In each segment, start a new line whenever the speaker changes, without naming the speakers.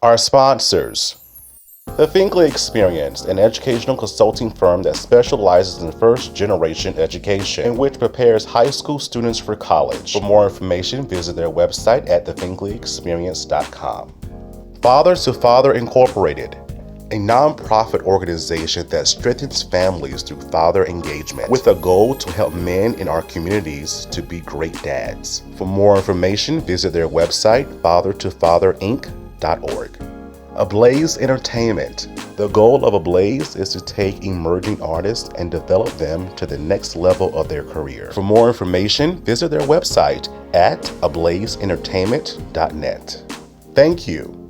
Our sponsors: The Finkley Experience, an educational consulting firm that specializes in first-generation education, in which prepares high school students for college. For more information, visit their website at thefinkleyexperience.com. Father to Father Incorporated, a nonprofit organization that strengthens families through father engagement, with a goal to help men in our communities to be great dads. For more information, visit their website, fathertofatherinc.org. ABLAZE Entertainment. The goal of ABLAZE is to take emerging artists and develop them to the next level of their career. For more information, visit their website at ablazeentertainment.net. Thank you.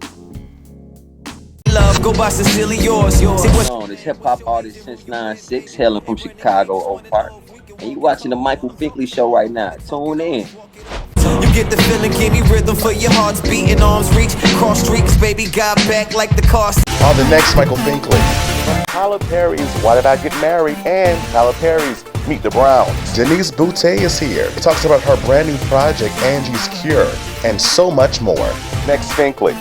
Love, go by sincerely yours.
It's hip hop artist since 9-6, hailing from Chicago, Oak Park. And you watching the Michael Finkley Show right now. Tune in.
You get the feeling, give me rhythm for your heart's beating, arms reach, cross streets, baby, got back like the car.
On the next Michael Finkley, Tyler Perry's Why Did I Get Married and Tyler Perry's Meet the Browns. Denise Boutte is here. It talks about her brand new project, Angie's Cure, and so much more. Next Finkley.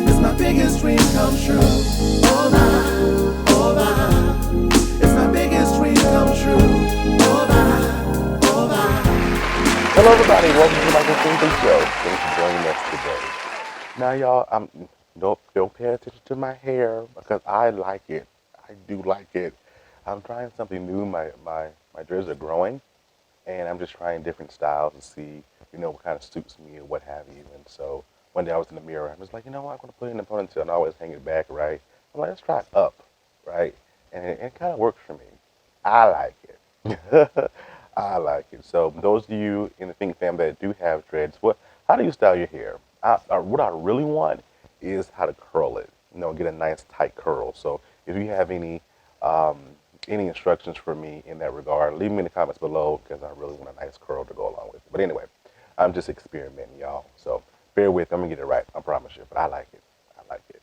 It's my biggest dream come true.
Hello everybody, welcome to the Michael Finkley Show. Thanks for joining us today. Now y'all, don't pay attention to my hair because I like it. I do like it. I'm trying something new. My dreads are growing and I'm just trying different styles to see, what kind of suits me or what have you. And so one day I was in the mirror, I was like, I'm going to put it in a ponytail and I always hang it back, right? I'm like, let's try it up, right? And it kind of works for me. I like it. I like it. So those of you in the Fink family that do have dreads, how do you style your hair? What I really want is how to curl it. Get a nice tight curl. So if you have any instructions for me in that regard, leave me in the comments below because I really want a nice curl to go along with it. But anyway, I'm just experimenting, y'all. So bear with me. I'm gonna get it right. I promise you. But I like it. I like it.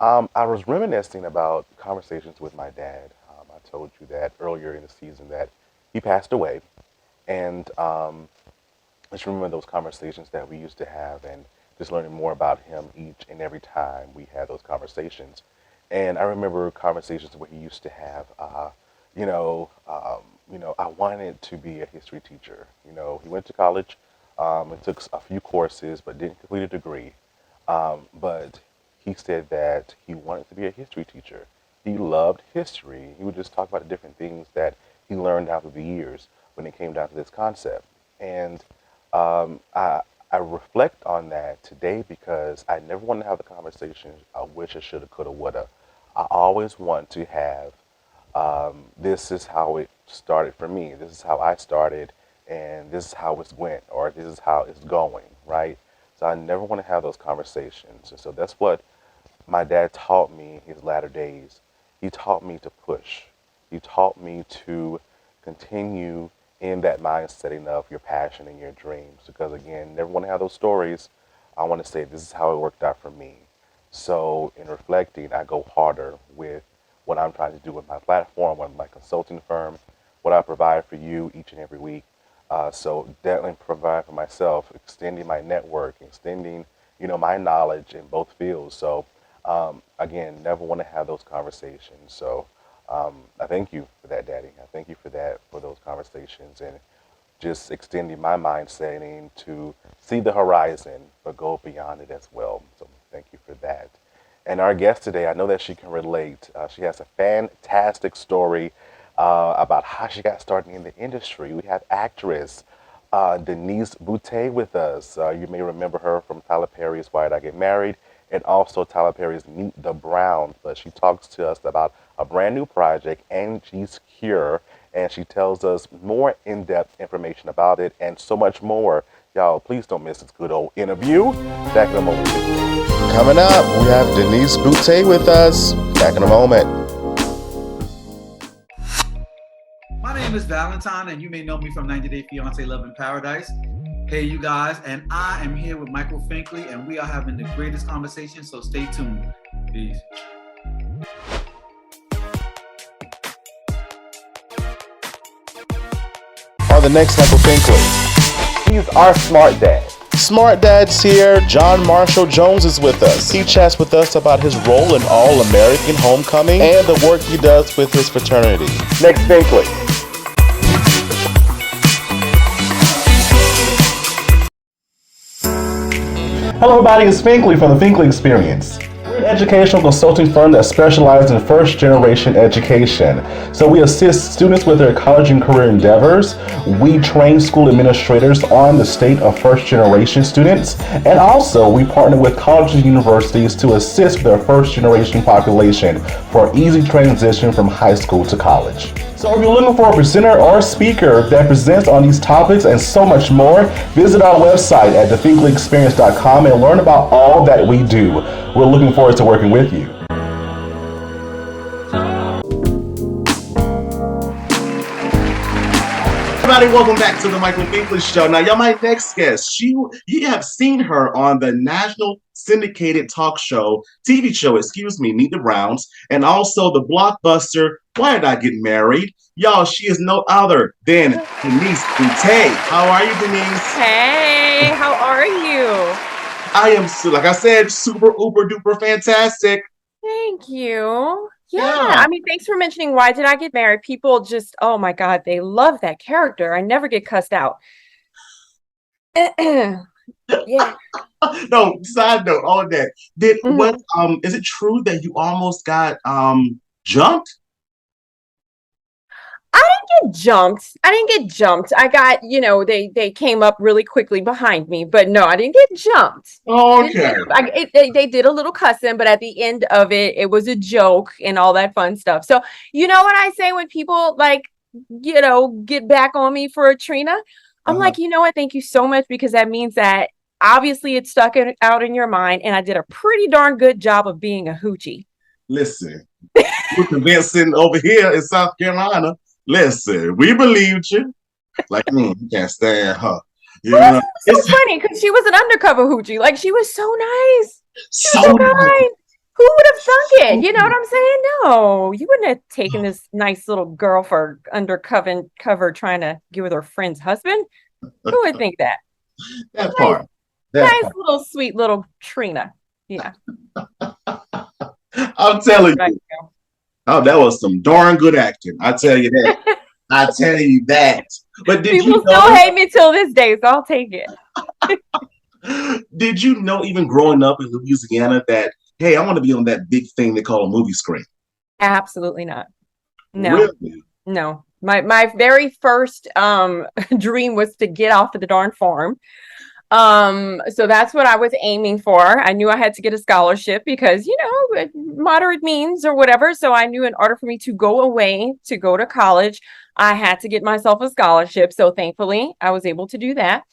I was reminiscing about conversations with my dad. I told you that earlier in the season that he passed away, and I just remember those conversations that we used to have and just learning more about him each and every time we had those conversations. And I remember conversations where he used to have, I wanted to be a history teacher. He went to college and took a few courses but didn't complete a degree. But he said that he wanted to be a history teacher. He loved history. He would just talk about the different things that he learned out of the years when it came down to this concept. And I reflect on that today because I never want to have the conversation I wish I shoulda, coulda, woulda. I always want to have, this is how it started for me. This is how I started, and this is how it went, or this is how it's going, right? So I never want to have those conversations. And so that's what my dad taught me in his latter days. He taught me to push. He taught me to continue in that mindset of your passion and your dreams. Because again, never want to have those stories. I want to say this is how it worked out for me. So in reflecting, I go harder with what I'm trying to do with my platform, with my consulting firm, what I provide for you each and every week. So definitely provide for myself, extending my network, extending, my knowledge in both fields. So again, never want to have those conversations. So I thank you for that, Daddy. I thank you for those conversations and just extending my mindset to see the horizon, but go beyond it as well. So thank you for that. And our guest today, I know that she can relate. She has a fantastic story about how she got started in the industry. We have actress Denise Boutte with us. You may remember her from Tyler Perry's Why Did I Get Married? And also Tyler Perry's Meet the Browns. But she talks to us about a brand new project, Angie's Cure, and she tells us more in-depth information about it and so much more. Y'all, please don't miss this good old interview. Back in a moment. Coming up, we have Denise Boutte with us. Back in a moment.
My name is Valentine, and you may know me from 90 Day Fiancé Love in Paradise. Hey, you guys, and I am here with Michael Finkley, and we are having the greatest conversation, so stay tuned. Peace.
On
the next Michael Finkley.
He's our smart dad.
Smart Dad's here. John Marshall Jones is with us. He chats with us about his role in All-American Homecoming and the work he does with his fraternity.
Next Finkley. Hello everybody, it's Finkley from the Finkley Experience. We're an educational consulting firm that specializes in first generation education. So we assist students with their college and career endeavors. We train school administrators on the state of first generation students. And also we partner with colleges and universities to assist with their first generation population for easy transition from high school to college. So if you're looking for a presenter or a speaker that presents on these topics and so much more, visit our website at thefinkleyexperience.com and learn about all that we do. We're looking forward to working with you.
Everybody, welcome back to the Michael Finkley Show. Now, y'all, my next guest, you have seen her on the national syndicated talk show, TV show, Meet the Rounds, and also the blockbuster, Why Did I Get Married? Y'all, she is no other than Denise Boutte. How are you, Denise?
Hey, how are you?
I am, like I said, super, uber, duper fantastic.
Thank you. Yeah, I mean, thanks for mentioning Why Did I Get Married? People just, oh my God, they love that character. I never get cussed out. Yeah.
No, side note on that. Is it true that you almost got jumped?
I didn't get jumped. I got, they came up really quickly behind me, but no, I didn't get jumped.
Oh, okay.
They did a little cussing, but at the end of it, it was a joke and all that fun stuff. So, you know what I say when people get back on me for a Trina? I'm like, you know what? Thank you so much, because that means that obviously it stuck out in your mind, and I did a pretty darn good job of being a hoochie.
Listen, we're convincing over here in South Carolina. Listen, we believed you. Like, you can't stand her.
Well, it's so funny because she was an undercover hoochie. Like, she was so nice. She was so kind. Nice. Who would have thunk it? You know what I'm saying? No, you wouldn't have taken this nice little girl for undercover trying to get with her friend's husband. Who would think that?
That part.
Little sweet little Trina. Yeah.
I'm telling you. Oh, that was some darn good acting. I tell you that. I tell you that. But
people still hate me till this day, so I'll take it.
Did you know, even growing up in Louisiana, that, hey, I want to be on that big thing they call a movie screen?
Absolutely not. No.
Really?
No. My very first dream was to get off of the darn farm. So that's what I was aiming for. I knew I had to get a scholarship because, moderate means or whatever. So I knew in order for me to go away, to go to college, I had to get myself a scholarship. So thankfully I was able to do that.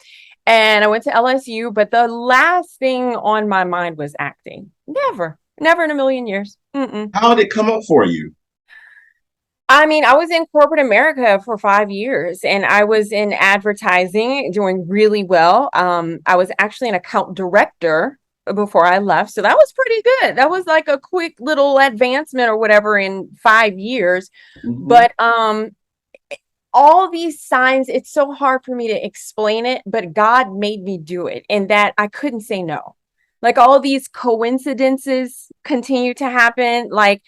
And I went to LSU, but the last thing on my mind was acting. Never in a million years. Mm-mm.
How did it come up for you?
I mean, I was in corporate America for 5 years, and I was in advertising, doing really well. I was actually an account director before I left. So that was pretty good. That was like a quick little advancement or whatever in 5 years. Mm-hmm. But all these signs, it's so hard for me to explain it, but God made me do it, and that I couldn't say no. Like, all these coincidences continue to happen. Like,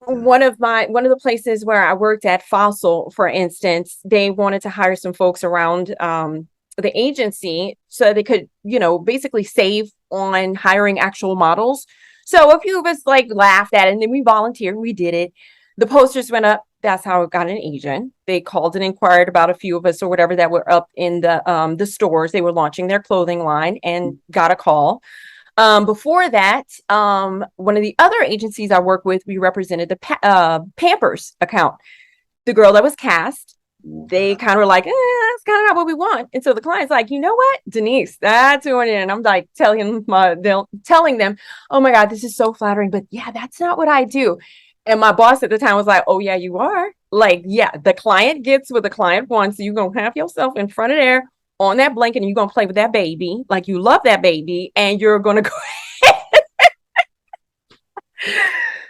one of the places where I worked at, Fossil, for instance, they wanted to hire some folks around the agency so they could, basically save on hiring actual models. So a few of us laughed at it, and then we volunteered. We did it. The posters went up. That's how I got an agent. They called and inquired about a few of us or whatever that were up in the stores. They were launching their clothing line and got a call. Before that, one of the other agencies I work with, we represented the Pampers account. The girl that was cast, they kind of were like, that's kind of not what we want. And so the client's like, you know what, Denise, that's who it is. And I'm like telling them, oh my God, this is so flattering, but yeah, that's not what I do. And my boss at the time was like, oh yeah, you are. Like, yeah, the client gets what the client wants. So you're going to have yourself in front of there on that blanket, and you're going to play with that baby like you love that baby, and you're going to go ahead.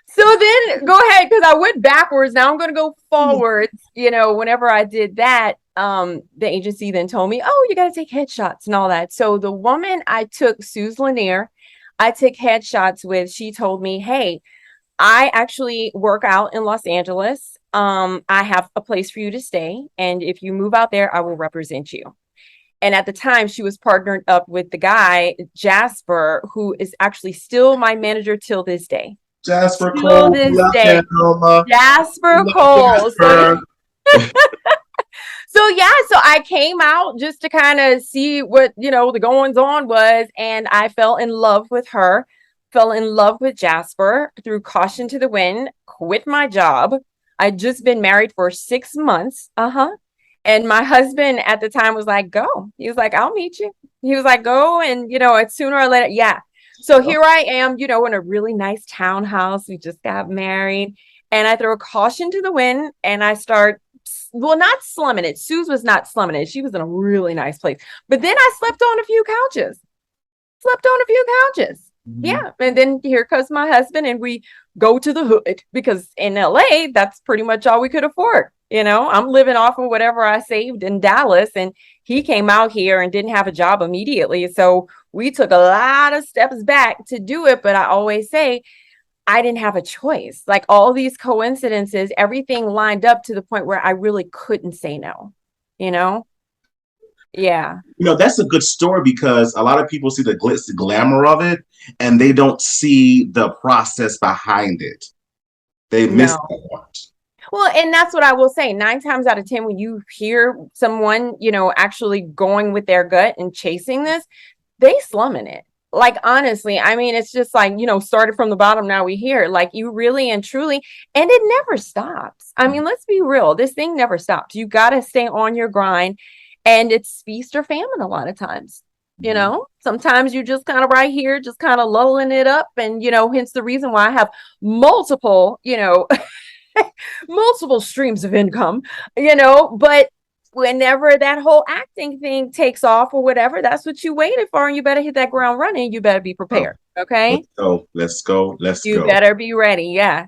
So then go ahead, because I went backwards. Now I'm going to go forwards. Whenever I did that, the agency then told me, oh, you got to take headshots and all that. So the woman I took, Suze Lanier, I took headshots with, she told me, hey, I actually work out in Los Angeles. I have a place for you to stay. And if you move out there, I will represent you. And at the time, she was partnered up with the guy, Jasper, who is actually still my manager till this day.
Jasper
Till
Cole.
this
Love
day.
him.
Jasper
Love
Cole.
Jasper.
So yeah, so I came out just to kind of see what, the goings on was. And I fell in love with her, fell in love with Jasper, threw caution to the wind, quit my job. I'd just been married for 6 months. And my husband at the time was like, go. He was like, I'll meet you. He was like, go. And, it's sooner or later. Yeah. So here I am, in a really nice townhouse. We just got married. And I throw a caution to the wind and I start, not slumming it. Suze was not slumming it. She was in a really nice place. But then I slept on a few couches. Yeah. And then here comes my husband and we go to the hood because in LA, that's pretty much all we could afford. I'm living off of whatever I saved in Dallas, and he came out here and didn't have a job immediately. So we took a lot of steps back to do it. But I always say I didn't have a choice. Like all these coincidences, everything lined up to the point where I really couldn't say no, Yeah.
That's a good story because a lot of people see the glitz, the glamour of it, and they don't see the process behind it. They miss that part.
Well, and that's what I will say. 9 times out of 10, when you hear someone, actually going with their gut and chasing this, they slumming it. Like, honestly, I mean, it's just like, started from the bottom. Now we hear like you really and truly, and it never stops. I mean, let's be real. This thing never stops. You got to stay on your grind, and it's feast or famine a lot of times. Sometimes you just kind of right here, just kind of lulling it up. And, hence the reason why I have multiple, multiple streams of income, but whenever that whole acting thing takes off or whatever, that's what you waited for. And you better hit that ground running. You better be prepared. Okay.
Let's go.
You better be ready. Yeah.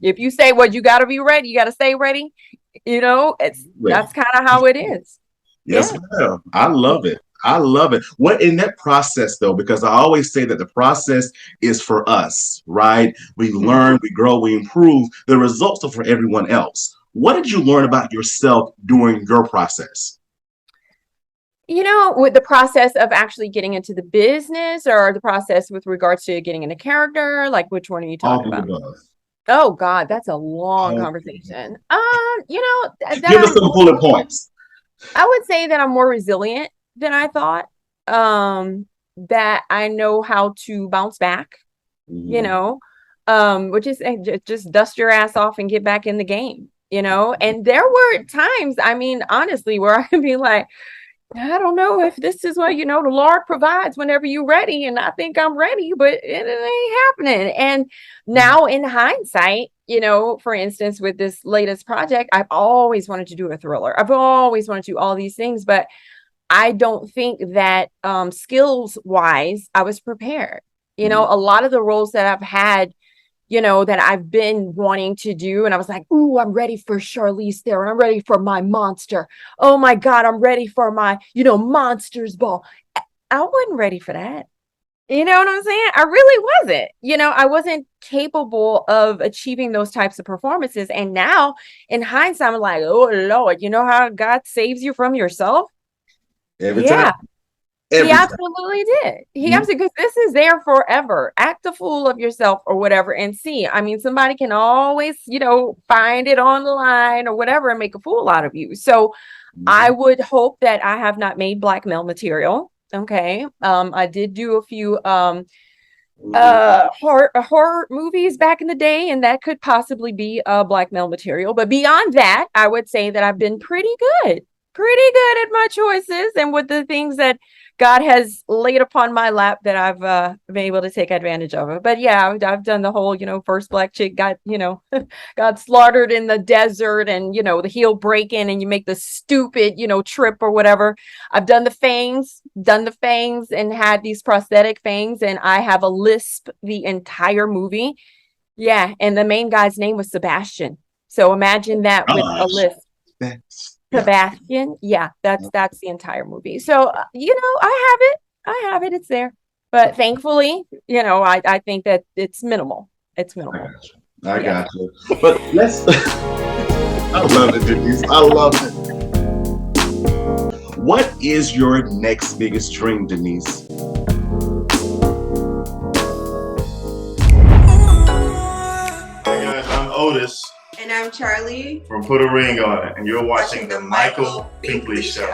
If you say, well, you got to be ready, you got to stay ready. That's kind of how it is.
Yes, ma'am. I love it. What in that process though, because I always say that the process is for us, right? We learn, we grow, we improve. The results are for everyone else. What did you learn about yourself during your process?
With the process of actually getting into the business or the process with regards to getting into character, like which one are you talking about? Oh God, that's a long conversation.
Give us some bullet points.
I would say that I'm more resilient than I thought. That I know how to bounce back, which is just dust your ass off and get back in the game, and there were times, I mean, honestly, where I can be like, I don't know if this is what, the Lord provides whenever you're ready. And I think I'm ready, but it ain't happening. And now in hindsight, for instance, with this latest project, I've always wanted to do a thriller. I've always wanted to do all these things, but I don't think that skills wise, I was prepared. A lot of the roles that I've had, that I've been wanting to do. And I was like, ooh, I'm ready for Charlize Theron. I'm ready for my monster. Oh my God, I'm ready for my, monsters ball. I wasn't ready for that. You know what I'm saying? I really wasn't. I wasn't capable of achieving those types of performances. And now in hindsight, I'm like, oh Lord, you know how God saves you from yourself?
Every time.
He absolutely did. He absolutely, because this is there forever. Act a fool of yourself or whatever and see. I mean, somebody can always, find it on the line or whatever and make a fool out of you. So I would hope that I have not made blackmail material. Okay. I did do a few horror movies back in the day, and that could possibly be blackmail material. But beyond that, I would say that I've been pretty good at my choices and with the things that God has laid upon my lap that I've been able to take advantage of it. But yeah, I've done the whole, first black chick got, got slaughtered in the desert and, the heel breaking and you make the stupid, trip or whatever. I've done the fangs and had these prosthetic fangs, and I have a lisp the entire movie. Yeah. And the main guy's name was Sebastian. So imagine that with a lisp. Sebastian. Yeah, that's the entire movie. So I have it. It's there. But thankfully, I think that it's minimal. It's minimal.
I got you. But let's. I love it, Denise. I love it. What is your next biggest dream, Denise?
Hey guys, I'm Otis.
And I'm Charlie.
From Put a Ring on It, and you're watching the Michael Finkley Show.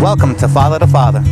Welcome to Father to Father.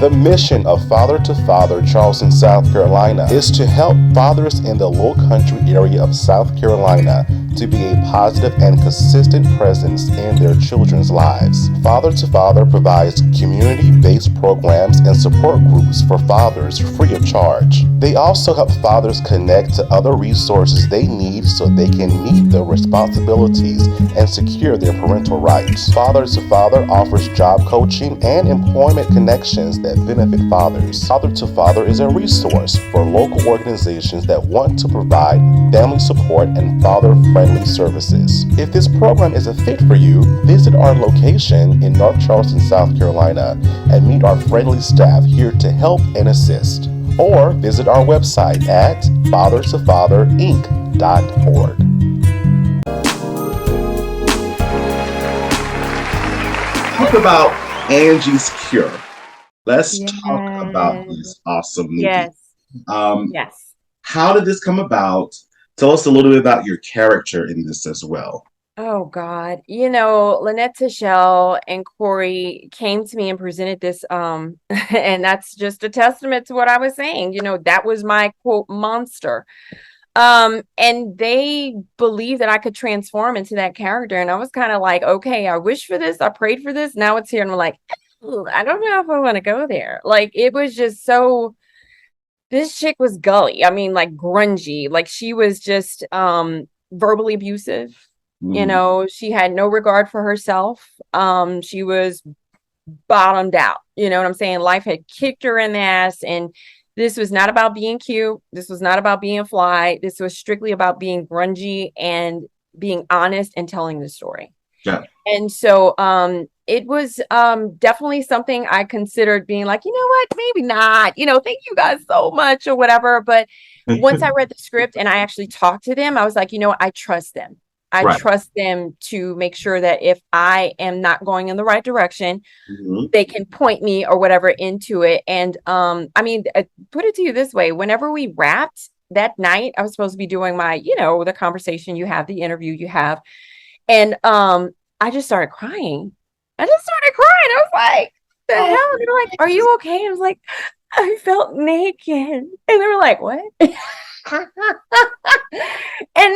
The mission of Father to Father Charleston, South Carolina is to help fathers in the Low Country area of South Carolina to be a positive and consistent presence in their children's lives. Father to Father provides community-based programs and support groups for fathers free of charge. They also help fathers connect to other resources they need so they can meet their responsibilities and secure their parental rights. Father to Father offers job coaching and employment connections that benefit fathers. Father to Father is a resource for local organizations that want to provide family support and father-friendly services. If this program is a fit for you, visit our location in North Charleston, South Carolina, and meet our friendly staff here to help and assist. Or visit our website at fathertofatherinc.org.
Talk about Angie's Cure. Let's talk about this awesome movie.
Yes.
Yes. How did this come about? Tell us a little bit about your character in this as well.
Oh God. Lynette Tichelle and Corey came to me and presented this, and that's just a testament to what I was saying. That was my quote monster. And they believed that I could transform into that character. And I was kind of like, okay, I wish for this, I prayed for this. Now it's here. And we're like, I don't know if I want to go there. Like, it was just so, this chick was gully. I mean, like grungy. Like, she was just verbally abusive. She had no regard for herself. She was bottomed out. You know what I'm saying? Life had kicked her in the ass, and this was not about being cute. This was not about being fly. This was strictly about being grungy and being honest and telling the story.
Yeah.
And so it was definitely something I considered being like, you know what, maybe not, thank you guys so much or whatever. But once I read the script and I actually talked to them, I was like, I trust them. I trust them to make sure that if I am not going in the right direction, they can point me or whatever into it. And put it to you this way, whenever we wrapped that night, I was supposed to be doing my, the conversation you have, the interview you have. And I just started crying. I was like, the hell? And they're like, are you okay? I was like, I felt naked. And they were like, what? And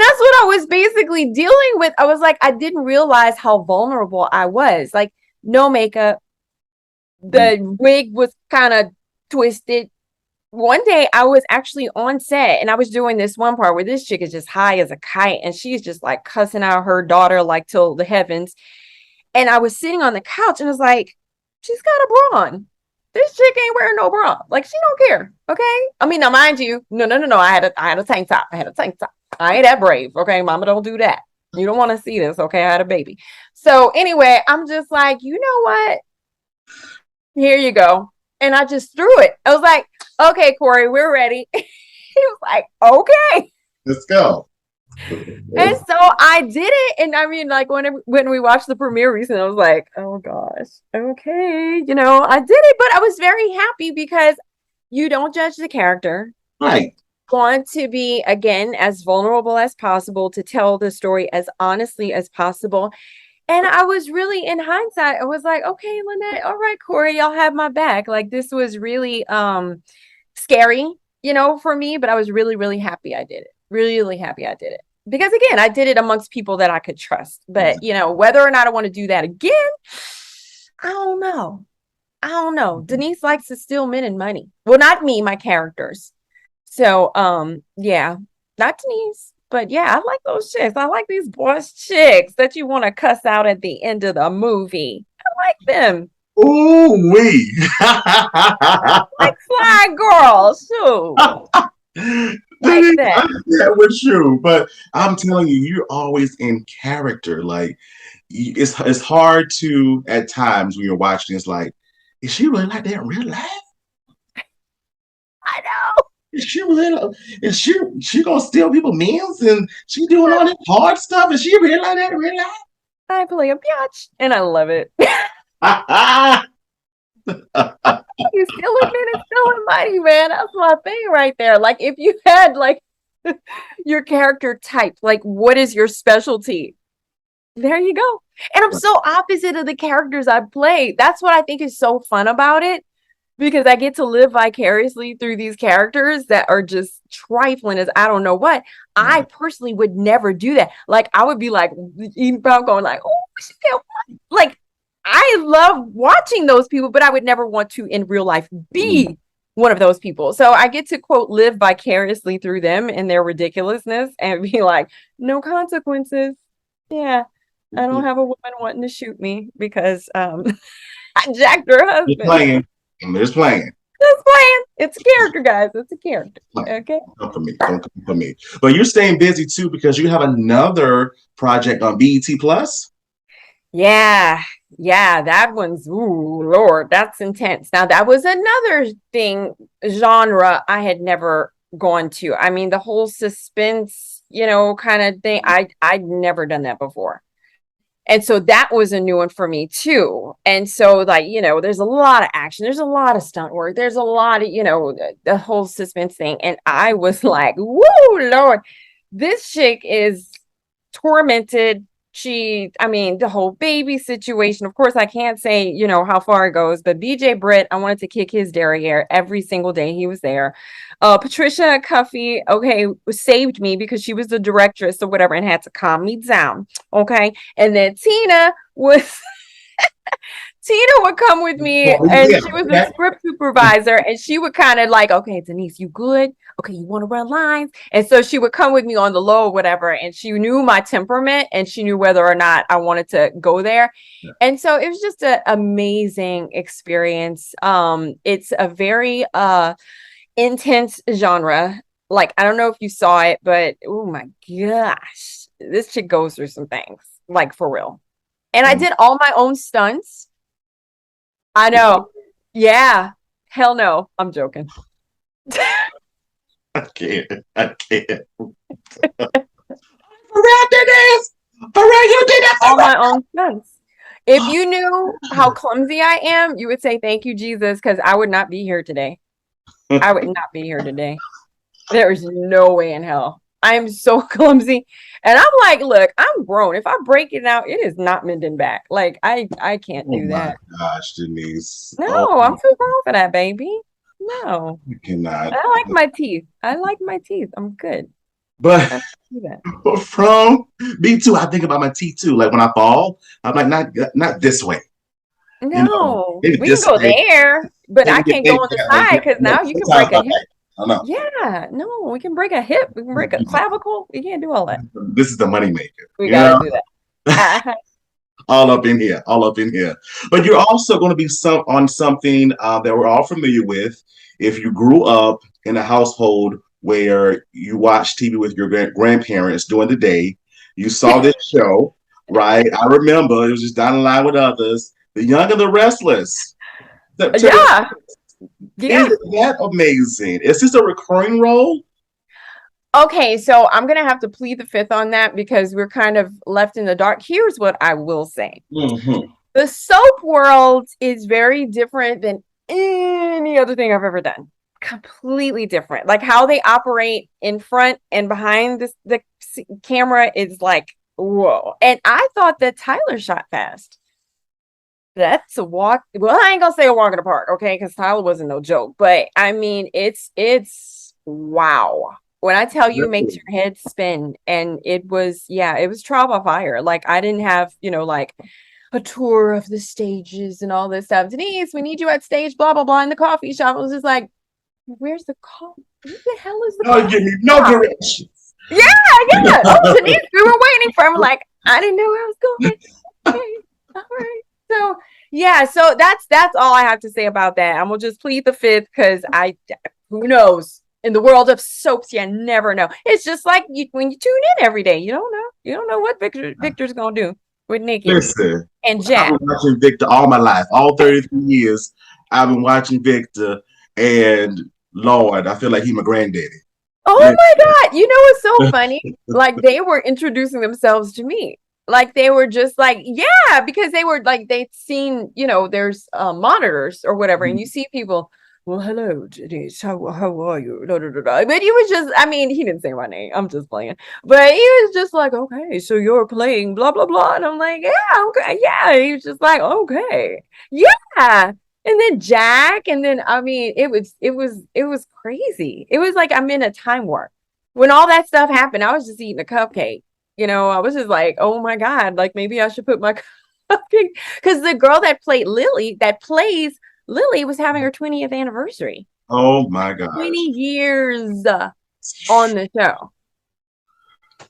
that's what I was basically dealing with. I was like, I didn't realize how vulnerable I was. Like, no makeup. The wig was kind of twisted. One day I was actually on set and I was doing this one part where this chick is just high as a kite and she's just like cussing out her daughter like till the heavens. And I was sitting on the couch and I was like, she's got a bra on. This chick ain't wearing no bra. Like, she don't care. Okay. I mean, now mind you, no. I had a tank top. I ain't that brave. Okay. Mama, don't do that. You don't want to see this. Okay. I had a baby. So anyway, I'm just like, you know what? Here you go. And I just threw it. I was like, okay, Corey, we're ready. He was like, okay.
Let's go.
And so I did it. And I mean, like when we watched the premiere recently, I was like, oh gosh, okay. I did it, but I was very happy because you don't judge the character.
Right.
Want to be, again, as vulnerable as possible, to tell the story as honestly as possible. And I was really, in hindsight, I was like, okay, Lynette, all right, Corey, y'all have my back. Like, this was really scary, for me, but I was really, really happy I did it. Really, really happy I did it. Because again, I did it amongst people that I could trust. But, whether or not I want to do that again, I don't know. Denise likes to steal men and money. Well, not me, my characters. So, yeah, not Denise. But yeah, I like those chicks. I like these boss chicks that you want to cuss out at the end of the movie. I like them.
Ooh wee.
Like Fly Girl, so like that.
That was true, but I'm telling you, you're always in character. Like it's hard to at times when you're watching. It's like, is she really like that in real life?
I know.
Is she really? Is she gonna steal people meals and she doing all that hard stuff? Is she really like that in real life?
I play a biatch, and I love it. You still admit it's still money, man. That's my thing right there. Like, if you had like your character type, like, what is your specialty? There you go. And I'm so opposite of the characters I play. That's what I think is so fun about it, because I get to live vicariously through these characters that are just trifling as I don't know what. I personally would never do that. Like, I would be like eating popcorn, like, oh, like, I love watching those people, but I would never want to in real life be one of those people. So I get to, quote, live vicariously through them and their ridiculousness and be like, no consequences. Yeah. I don't have a woman wanting to shoot me because I jacked her husband.
Just playing. I'm just playing.
Just playing. It's a character, guys. It's a character. Okay.
Don't come for me. Don't come for me. But you're staying busy too because you have another project on BET Plus.
Yeah, that one's, ooh, Lord, that's intense. Now, that was another thing, genre I had never gone to. I mean, the whole suspense, kind of thing, I'd never done that before. And so that was a new one for me too. And so, like, there's a lot of action, there's a lot of stunt work, there's a lot of, the whole suspense thing. And I was like, woo, Lord, this chick is tormented. The whole baby situation, of course, I can't say, how far it goes, but BJ Britt, I wanted to kick his derriere every single day he was there. Patricia Cuffey, okay, saved me because she was the directress or whatever and had to calm me down. Okay. And then Tina would come with me, and she was the script supervisor, and she would kind of like, okay, Denise, you good? Okay, you want to run lines? And so she would come with me on the low or whatever, and she knew my temperament, and she knew whether or not I wanted to go there. Yeah. And so it was just an amazing experience. It's a very intense genre. Like, I don't know if you saw it, but oh my gosh, this chick goes through some things, like, for real. And I did all my own stunts. I know. Yeah. Hell no. I'm joking.
I can't. For real, Denise? For real, you did that?
All my own stunts. If you knew how clumsy I am, you would say, thank you, Jesus, because I would not be here today. I would not be here today. There is no way in hell. I am so clumsy. And I'm like, look, I'm grown. If I break it out, it is not mending back. Like, I can't do that.
Oh my gosh, Denise.
No, I'm too grown for that, baby. No.
You cannot.
I like my teeth. I'm good.
But from me too, I think about my teeth too. Like when I fall, I'm like, not this way.
No, we can go there, but I can't go on the side because now you can break a hip. Yeah, no, we can break a hip. We can break a clavicle. We can't do all that.
This is the money maker.
We gotta do that.
all up in here. But you're also going to be on something that we're all familiar with. If you grew up in a household where you watched TV with your grandparents during the day, you saw this show, right? I remember it was just down the line with others. The Young and the Restless.
Yeah.
Isn't that amazing? Is this a recurring role?
Okay, so I'm going to have to plead the fifth on that because we're kind of left in the dark. Here's what I will say. Mm-hmm. The soap world is very different than any other thing I've ever done. Completely different. Like how they operate in front and behind the camera is like, whoa. And I thought that Tyler shot fast. That's a walk. Well, I ain't gonna say a walk in the park, okay? Because Tyler wasn't no joke. But I mean, it's wow. When I tell you, it makes your head spin. And it was trial by fire. Like I didn't have, like a tour of the stages and all this stuff. Denise, we need you at stage, blah, blah, blah, in the coffee shop. I was just like, where's the coffee? What the hell is the coffee?
Give me no directions.
Yeah. Oh, Denise, we were waiting for him. Like, I didn't know where I was going. Okay, all right. So yeah, so that's all I have to say about that. I'm gonna just plead the fifth because who knows? In the world of soaps, you never know. It's just like when you tune in every day, you don't know. You don't know what Victor's gonna do with Nikki
Listen,
and
I've
Jack.
been watching Victor all my life, all 33 years. I've been watching Victor, and Lord, I feel like he's my granddaddy.
Oh my God. You know what's so funny? Like they were introducing themselves to me. Like they were just like, yeah, because they were like, they'd seen, there's monitors or whatever, and you see people, well, hello, Denise, how are you? Da, da, da, da. But he was just, I mean, he didn't say my name. I'm just playing. But he was just like, okay, so you're playing blah, blah, blah. And I'm like, yeah, okay, yeah. He was just like, okay, yeah. And then Jack, and then I mean, it was crazy. It was like I'm in a time warp. When all that stuff happened, I was just eating a cupcake. I was just like, oh my God, like maybe I should put my cupcake because the girl that plays Lily was having her 20th anniversary.
Oh my God.
20 years on the show.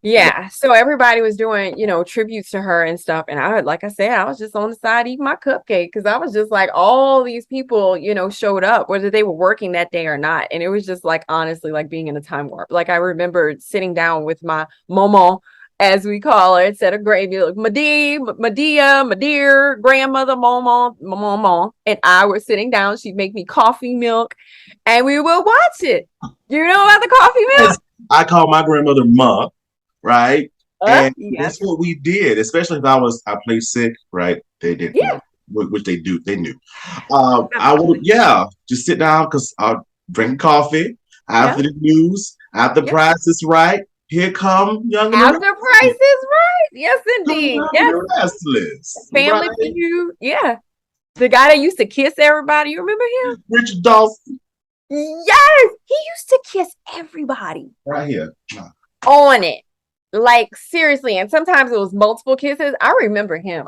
Yeah, so everybody was doing, tributes to her and stuff. And like I said, I was just on the side eating my cupcake because I was just like, all these people, showed up, whether they were working that day or not. And it was just like, honestly, like being in a time warp. Like I remember sitting down with my momo, as we call her, instead of gravy, like my dear grandmother, momo, and I were sitting down. She'd make me coffee milk, and we would watch it. You know about the coffee milk?
I call my grandmother Ma. Right? And
Yes.
that's what we did, especially if I played sick, right? They didn't,
Yeah.
which they knew. I would, just sit down because I'll drink coffee after the news, after Price is Right. Here come Young and
After Price is Right. Yes, indeed. Yes.
Restless.
Family Feud. Yeah. The guy that used to kiss everybody. You remember him?
Richard Dawson.
Yes. He used to kiss everybody.
Right here.
On it. Like seriously, and sometimes it was multiple kisses. I remember him.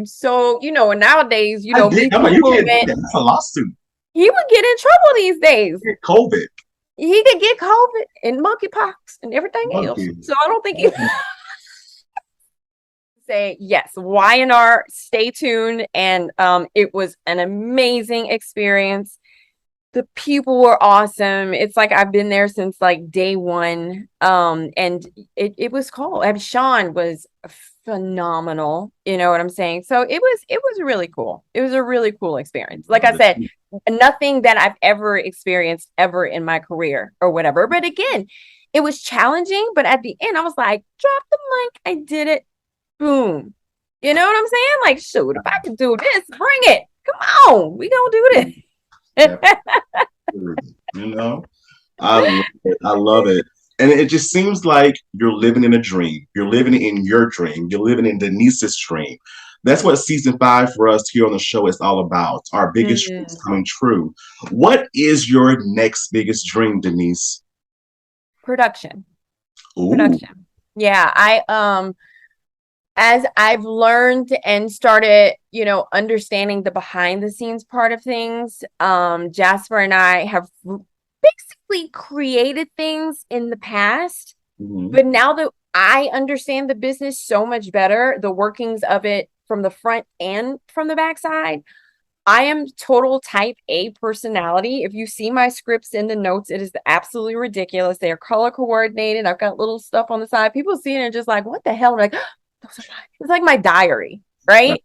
So, and nowadays,
you can't, that's a lawsuit.
He would get in trouble these days.
COVID.
He could get COVID and monkeypox and everything else. So I don't think he say yes. Y&R, stay tuned. And it was an amazing experience. The people were awesome. It's like I've been there since like day one. And it was cool. I mean, Sean was phenomenal. You know what I'm saying? So it was really cool. It was a really cool experience. Like I said, nothing that I've ever experienced ever in my career or whatever. But again, it was challenging. But at the end, I was like, drop the mic. I did it. Boom. You know what I'm saying? Like, shoot, if I could do this, bring it. Come on. We gonna do this.
I love it. And it just seems like you're living in a dream. You're living in your dream. You're living in Denise's dream. That's what season 5 for us here on the show is all about. Our biggest dreams coming true. What is your next biggest dream, Denise?
Production.
Ooh.
Production. Yeah, as I've learned and started, understanding the behind the scenes part of things, Jasper and I have basically created things in the past, but now that I understand the business so much better, the workings of it from the front and from the backside, I am total type A personality. If you see my scripts in the notes, it is absolutely ridiculous. They are color coordinated. I've got little stuff on the side. People see it and are just like, what the hell? I'm like, it's like my diary, right?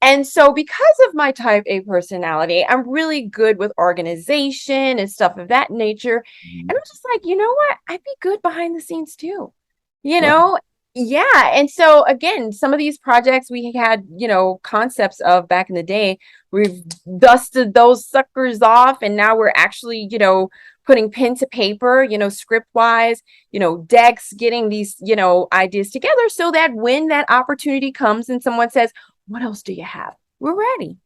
And so because of my type A personality, I'm really good with organization and stuff of that nature. And I'm just like, you know what? I'd be good behind the scenes too. Yeah. And so again, some of these projects we had, concepts of back in the day, we've dusted those suckers off. And now we're actually, putting pen to paper, script wise, decks, getting these, ideas together so that when that opportunity comes and someone says, what else do you have? We're ready.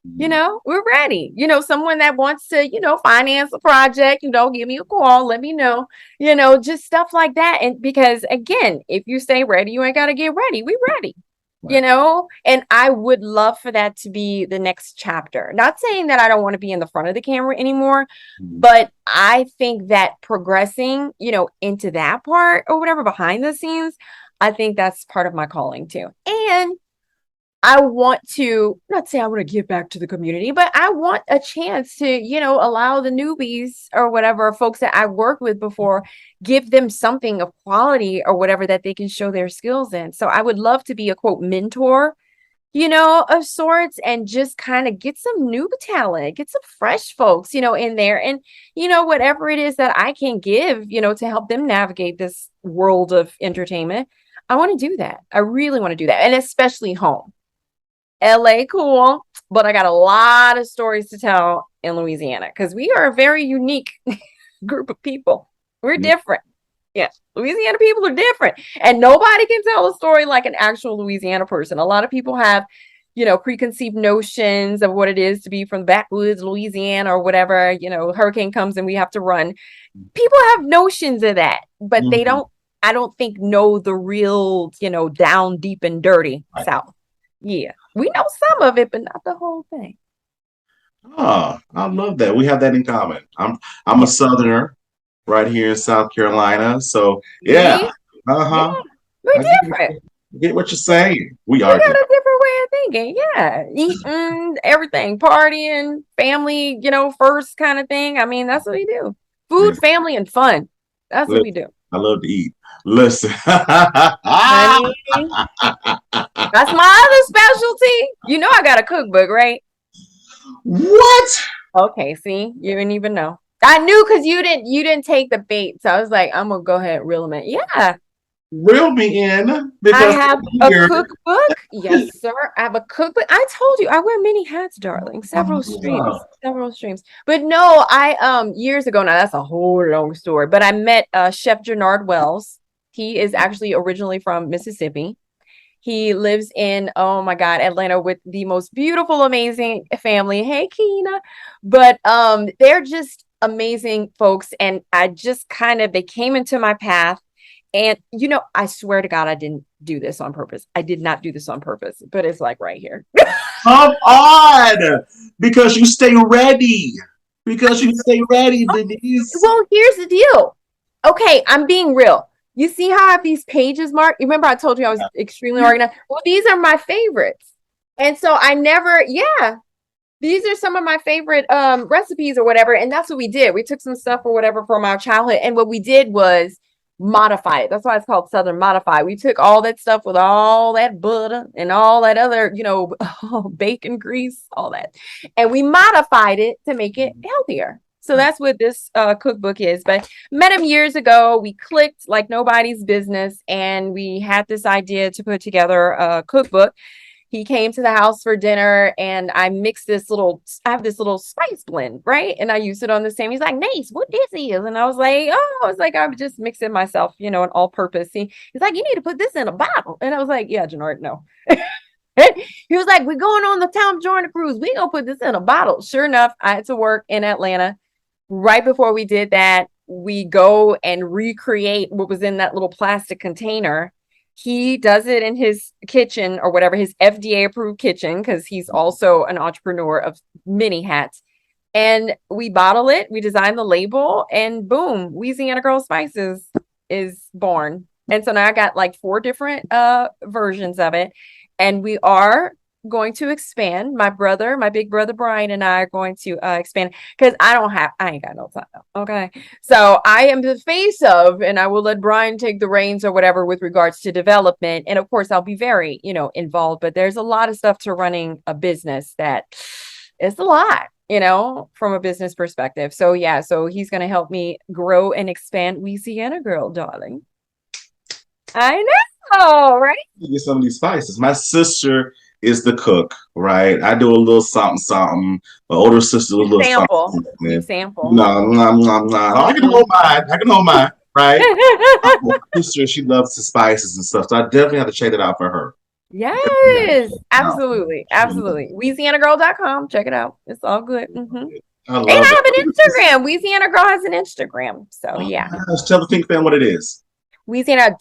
We're ready. Someone that wants to, finance a project, give me a call, let me know, just stuff like that. And because again, if you stay ready, you ain't got to get ready. We ready. Right. And I would love for that to be the next chapter. Not saying that I don't want to be in the front of the camera anymore, but I think that progressing, into that part or whatever behind the scenes, I think that's part of my calling too. And I want to not say I want to give back to the community, but I want a chance to, allow the newbies or whatever folks that I worked with before, give them something of quality or whatever that they can show their skills in. So I would love to be a quote mentor, of sorts, and just kind of get some new talent, get some fresh folks, in there. And, whatever it is that I can give, to help them navigate this world of entertainment. I want to do that. I really want to do that. And especially home. LA, cool. But I got a lot of stories to tell in Louisiana because we are a very unique group of people. We're different. Yeah. Louisiana people are different. And nobody can tell a story like an actual Louisiana person. A lot of people have, preconceived notions of what it is to be from the backwoods, Louisiana or whatever. Hurricane comes and we have to run. People have notions of that, but they don't, I don't think, know the real, down deep and dirty South. Yeah. We know some of it, but not the whole thing.
Oh, I love that. We have that in common. I'm a Southerner right here in South Carolina. So yeah.
Yeah, we're different.
Get what you're saying. We
got
different.
a different way of thinking. Yeah. Eating, everything, partying, family, first kind of thing. I mean, that's what we do. Food, family, and fun. That's what we do.
I love to eat. Listen.
Honey, that's my other specialty. I got a cookbook, right?
What?
Okay, see, you didn't even know. I knew because you didn't take the bait. So I was like, I'm gonna go ahead and reel them in. Yeah.
Reel me in.
I have a cookbook. Yes, sir. I have a cookbook. I told you I wear many hats, darling. Several streams. But no, I years ago now, that's a whole long story. But I met Chef Jernard Wells. He is actually originally from Mississippi. He lives in, oh my God, Atlanta with the most beautiful, amazing family. Hey, Keena. But they're just amazing folks. And I just they came into my path. And, I swear to God, I didn't do this on purpose. I did not do this on purpose, but it's like right here.
Come on. Because you stay ready. Denise.
Well, here's the deal. Okay, I'm being real. You see how I have these pages marked? Remember I told you I was extremely organized? Well, these are my favorites. And so these are some of my favorite recipes or whatever. And that's what we did. We took some stuff or whatever from our childhood. And what we did was modify it. That's why it's called Southern Modified. We took all that stuff with all that butter and all that other, bacon grease, all that. And we modified it to make it healthier. So that's what this cookbook is. But met him years ago. We clicked like nobody's business. And we had this idea to put together a cookbook. He came to the house for dinner and I mixed I have this little spice blend, right? And I used it on the same. He's like, Nice, what this is? And I was like, I'm just mixing myself, an all purpose. He's like, you need to put this in a bottle. And I was like, yeah, Jernard, no. He was like, we're going on the Tom Joyner cruise. We gonna put this in a bottle. Sure enough, I had to work in Atlanta. Right before we did that, we go and recreate what was in that little plastic container. He does it in his kitchen or whatever, his FDA approved kitchen, because he's also an entrepreneur of many hats. And we bottle it, we design the label, and boom, Louisiana Girl Spices is born. And so now I got like 4 different versions of it. And we are going to expand. My big brother Brian and I are going to expand because I ain't got no time. Okay. So I am the face of, and I will let Brian take the reins or whatever with regards to development. And of course I'll be very, involved, but there's a lot of stuff to running a business that it's a lot, from a business perspective. So yeah, so he's going to help me grow and expand Louisiana Girl, darling. I know, right?
You get some of these spices. My sister is the cook, right? I do a little something. My older sister does a little something.
You sample.
No. I can hold mine, right? My sister, she loves the spices and stuff. So I definitely have to check it out for her.
Yes, absolutely. LouisianaGirl.com. Check it out. It's all good. Mm-hmm. I have an Instagram. Louisiana Girl has an Instagram. So yeah.
Tell the Pink fan what it is.
Louisiana,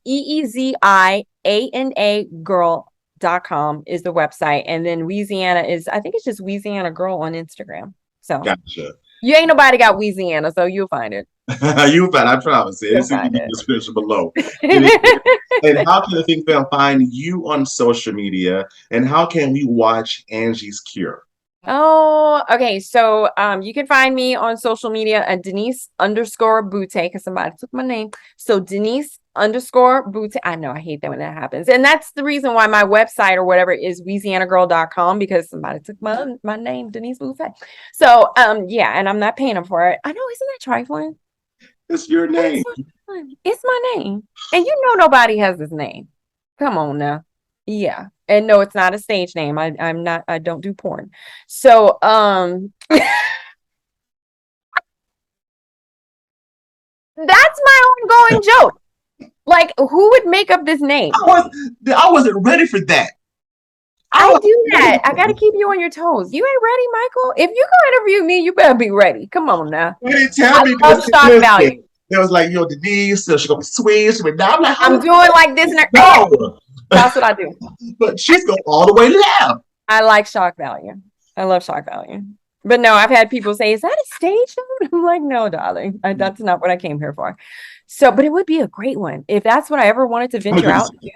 WEEZIANA Girl.com is the website. And then Louisiana is, I just Louisiana Girl on Instagram. So
gotcha.
You ain't nobody got Louisiana, so you'll find it.
You find, I promise. It's in the description below. And how can the Think Fam find you on social media? And how can we watch Angie's Cure?
Oh, okay. So you can find me on social media at Denise_Boutte, because somebody took my name. So Denise_Boutte. I know I hate that when that happens. And that's the reason why my website or whatever is LouisianaGirl.com, because somebody took my name, Denise Boutte. So yeah, and I'm not paying them for it. I know, isn't that trifling?
It's your name.
It's my name. And you know nobody has this name. Come on now. Yeah. And no, it's not a stage name. I don't do porn. So that's my ongoing joke. Like, who would make up this name?
I wasn't ready for that.
I do that. I got to keep you on your toes. You ain't ready, Michael? If you go interview me, you better be ready. Come on now.
You didn't tell me.
I love shock value.
It was like, yo, Denise, she's gonna be sweet. I'm like,
I'm doing like this.
No.
That's what I do.
But she's going all the way left.
I like shock value. I love shock value. But no, I've had people say, is that a stage note? I'm like, no, darling. That's not what I came here for. So, but it would be a great one. If that's what I ever wanted to venture out to.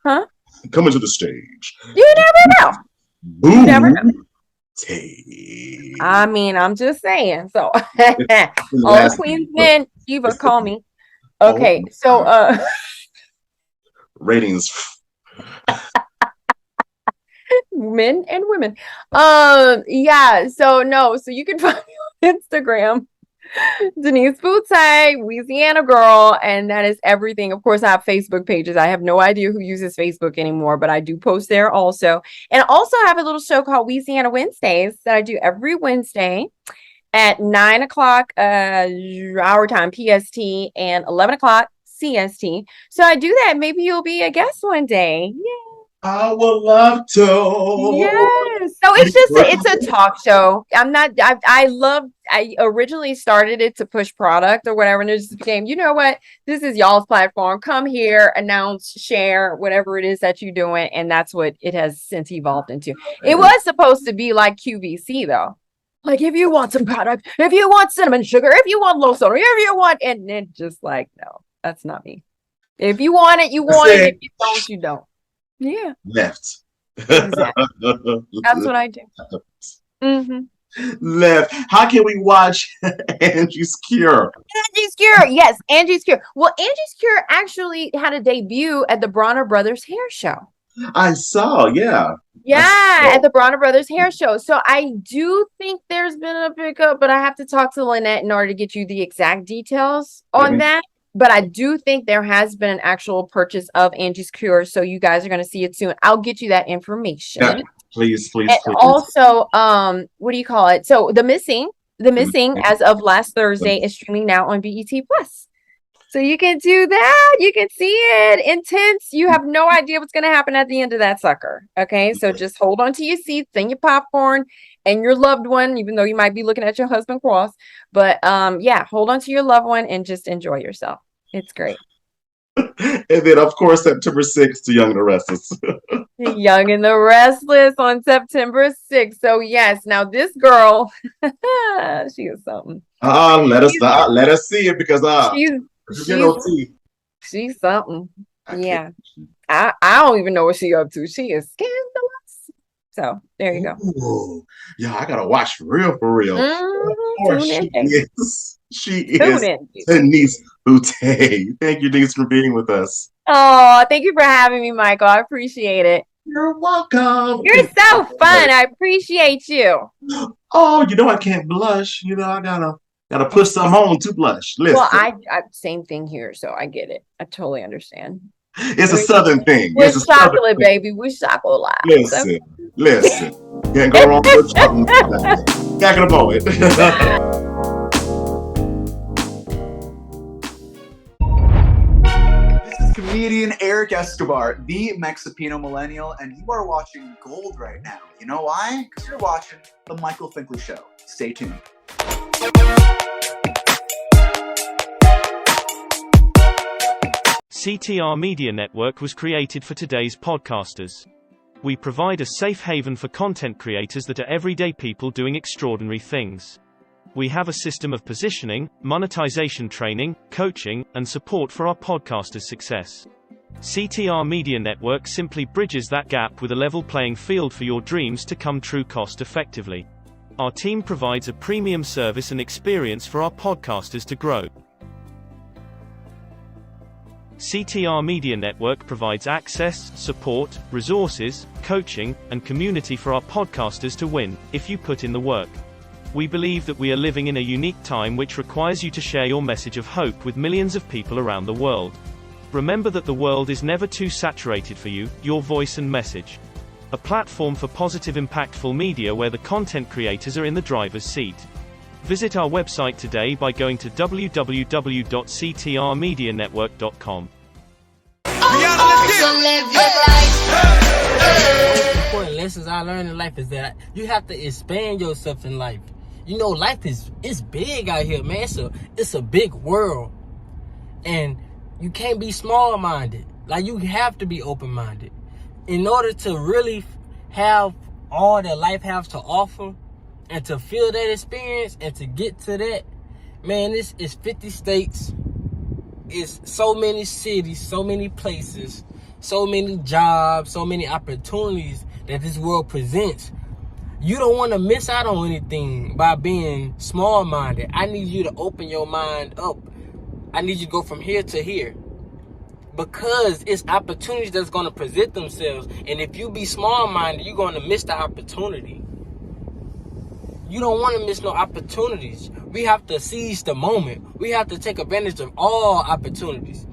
Huh?
Coming to the stage.
You never know.
Boom.
You never know. I mean, I'm just saying. So, all Queens men, Eva, call me. Okay, so
ratings.
Men and women. Yeah, so you can find me on Instagram, Denise Boutte, Louisiana Girl, and that is everything. Of course, I have Facebook pages. I have no idea who uses Facebook anymore, but I do post there also. And also have a little show called Louisiana Wednesdays that I do every Wednesday at 9 o'clock our time, PST, and 11 o'clock CST. So I do that. Maybe you'll be a guest one day. Yeah.
I would love to.
Yes. So it's a talk show. I originally started it to push product or whatever, and it just became, you know what? This is y'all's platform. Come here, announce, share, whatever it is that you're doing. And that's what it has since evolved into. It was supposed to be like QVC though. Like, if you want some product, if you want cinnamon sugar, if you want low soda, if you want, and then just like, no, that's not me. If you want it, you want it. If you don't, you don't. Yeah.
Left.
Exactly. That's what I do.
Left. How can we watch Angie's Cure?
Angie's Cure. Yes, Angie's Cure. Well, Angie's Cure actually had a debut at the Bronner Brothers Hair Show.
I saw, yeah.
Yeah, at the Bronner Brothers Hair Show. So I do think there's been a pickup, but I have to talk to Lynette in order to get you the exact details on that. But I do think there has been an actual purchase of Angie's Cure. So you guys are going to see it soon. I'll get you that information.
Yeah, please.
And also, what do you call it? So The Missing, as of last Thursday, is streaming now on BET Plus. So you can do that. You can see it. Intense. You have no idea what's going to happen at the end of that sucker. Okay. So just hold on to your seats and your popcorn and your loved one, even though you might be looking at your husband cross. But yeah, hold on to your loved one and just enjoy yourself. It's great.
And then, of course, September 6th to Young and the Restless.
Young and the Restless on September 6th. So yes, now this girl, she is something.
Let us see it, because
she's something. Yeah. I don't even know what she up to. She is scandalous. So there you go.
Ooh, yeah, I gotta watch for real. She is Denise Boutte. Thank you, Denise, for being with us.
Oh, thank you for having me, Michael. I appreciate it.
You're welcome.
You're so fun. I appreciate you.
Oh, I can't blush. I gotta put some on to blush. Listen.
Well, I same thing here, so I get it. I totally understand.
It's a Southern thing.
With chocolate, baby. With chocolate.
Listen. Can't go wrong with chocolate. Back in a moment.
Comedian Eric Escobar, the Mexipino millennial, and you are watching Gold right now. You know why? Because you're watching The Michael Finkley Show. Stay tuned.
CTR Media Network was created for today's podcasters. We provide a safe haven for content creators that are everyday people doing extraordinary things. We have a system of positioning, monetization training, coaching, and support for our podcasters' success. CTR Media Network simply bridges that gap with a level playing field for your dreams to come true cost effectively. Our team provides a premium service and experience for our podcasters to grow. CTR Media Network provides access, support, resources, coaching, and community for our podcasters to win, if you put in the work. We believe that we are living in a unique time which requires you to share your message of hope with millions of people around the world. Remember that the world is never too saturated for you, your voice and message. A platform for positive impactful media where the content creators are in the driver's seat. Visit our website today by going to www.ctrmedianetwork.com.
Important lessons I learned in life is that you have to expand yourself in life. You know, life it's big out here, man. It's a big world. And you can't be small-minded. Like, you have to be open-minded. In order to really have all that life has to offer and to feel that experience and to get to that, man, this is 50 states. It's so many cities, so many places, so many jobs, so many opportunities that this world presents. You don't want to miss out on anything by being small-minded. I need you to open your mind up. I need you to go from here to here. Because it's opportunities that's going to present themselves. And if you be small-minded, you're going to miss the opportunity. You don't want to miss no opportunities. We have to seize the moment. We have to take advantage of all opportunities.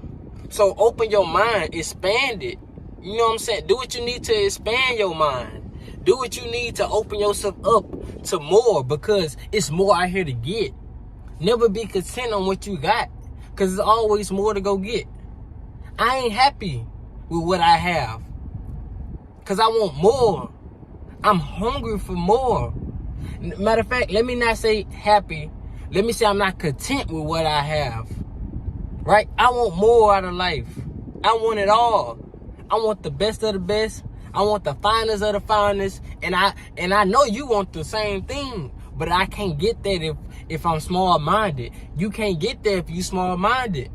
So open your mind, expand it. You know what I'm saying? Do what you need to expand your mind. Do what you need to open yourself up to more, because it's more out here to get. Never be content on what you got, because there's always more to go get. I ain't happy with what I have, because I want more. I'm hungry for more. Matter of fact, let me not say happy. Let me say I'm not content with what I have. Right? I want more out of life. I want it all. I want the best of the best. I want the finest of the finest. And I know you want the same thing. But I can't get that if I'm small-minded. You can't get there if you small-minded.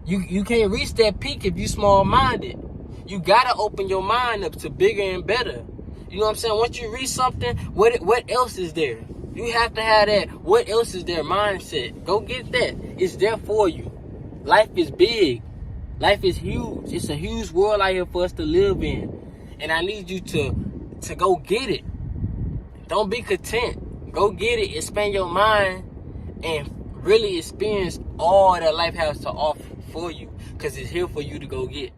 You can't reach that peak if you small-minded. You gotta open your mind up to bigger and better. You know what I'm saying? Once you reach something, what else is there? You have to have that what else is there mindset. Go get that. It's there for you. Life is big. Life is huge. It's a huge world out here for us to live in. And I need you to go get it. Don't be content. Go get it. Expand your mind and really experience all that life has to offer for you, because it's here for you to go get.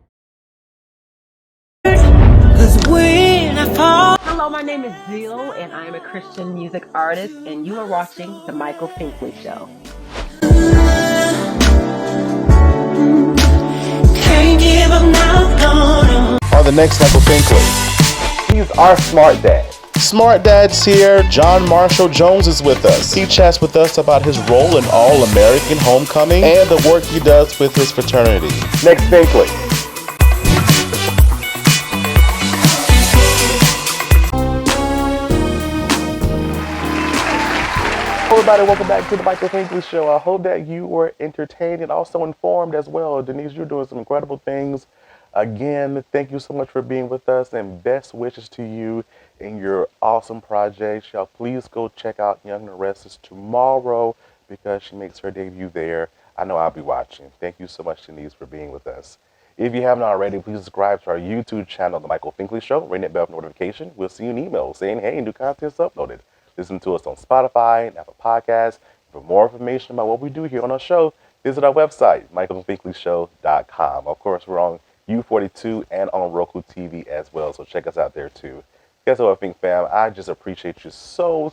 Hello, my name is Zio, and I am a Christian music artist, and you are watching The Michael Finkley Show.
On the next Michael Finkley.
He's our smart dad.
Smart Dad's here. John Marshall Jones is with us. He chats with us about his role in All-American Homecoming and the work he does with his fraternity.
Next Finkley. Everybody, welcome back to the Michael Finkley Show. I hope that you were entertained and also informed as well. Denise, you're doing some incredible things. Again, thank you so much for being with us, and best wishes to you in your awesome project. Y'all, please go check out Young and Restless tomorrow because she makes her debut there. I know I'll be watching. Thank you so much, Denise, for being with us. If you haven't already, please subscribe to our YouTube channel, The Michael Finkley Show. Ring that bell for notification. We'll see you an email saying, hey, new content's uploaded. Listen to us on Spotify and Apple Podcasts. For more information about what we do here on our show, visit our website, michaelfinkleyshow.com. Of course, we're on U42 and on RokuTV as well, so check us out there too. Guess what, Fink fam? I just appreciate you so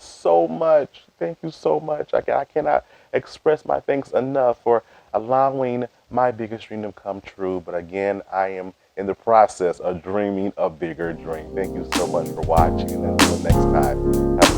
much. Thank you so much. I cannot express my thanks enough for allowing my biggest dream to come true. But again, I am in the process of dreaming a bigger dream. Thank you so much for watching, and until next time, have